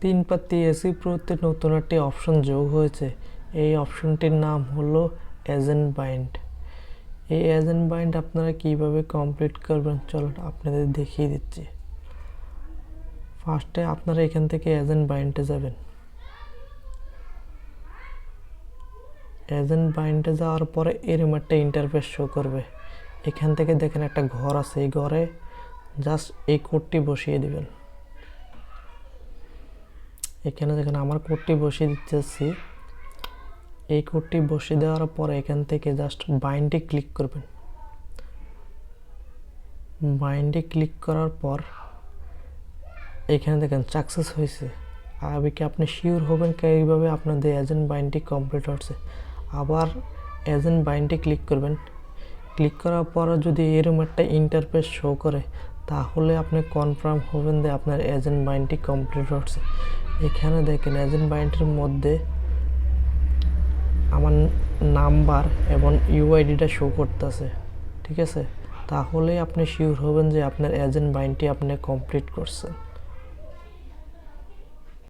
3 AC প্রোতে নতুন একটি option যোগ হয়েছে। এই অপশনটির নাম হলো এজেন্ট বাইন্ড। এই এজেন্ট বাইন্ড আপনারা কিভাবে কমপ্লিট করবেন চলুন আপনাদের দেখিয়ে দিচ্ছি। ফার্স্টে আপনারা এখান থেকে এজেন্ট বাইন্ডে যাবেন। এজেন্ট বাইন্ডে যাওয়ার পরে এরকম একটা ইন্টারফেস শো করবে। এখান থেকে দেখেন একটা ঘর আছে, এই ঘরে জাস্ট এই কোডটি বসিয়ে দিবেন। এখানে দেখেন আমার কোডটি বসিয়ে দিতেছি। এই কোডটি বসিয়ে দেওয়ার পরে এখান থেকে জাস্ট বাইন্ডে ক্লিক করবেন। বাইন্ডে ক্লিক করার পর এখানে দেখেন সাকসেস হয়েছে। আর কি আপনি শিওর হবেন কীভাবে আপনাদের এজেন্ট বাইন্ডটি কমপ্লিট হচ্ছে। আবার এজেন্ট বাইন্ডে ক্লিক করবেন। ক্লিক করার পর যদি এরকম একটা ইন্টারফেস শো করে তাহলে আপনি কনফার্ম হবেন যে আপনার এজেন্ট বাইন্ডটি কমপ্লিট হচ্ছে। এখানে দেখেন এজেন্ট বাইন্ডের মধ্যে আমার নাম্বার এবং ইউআইডিটা শো করতেছে, ঠিক আছে। তাহলে আপনি শিওর হবেন যে আপনার এজেন্ট বাইন্ডটি আপনি কমপ্লিট করছেন।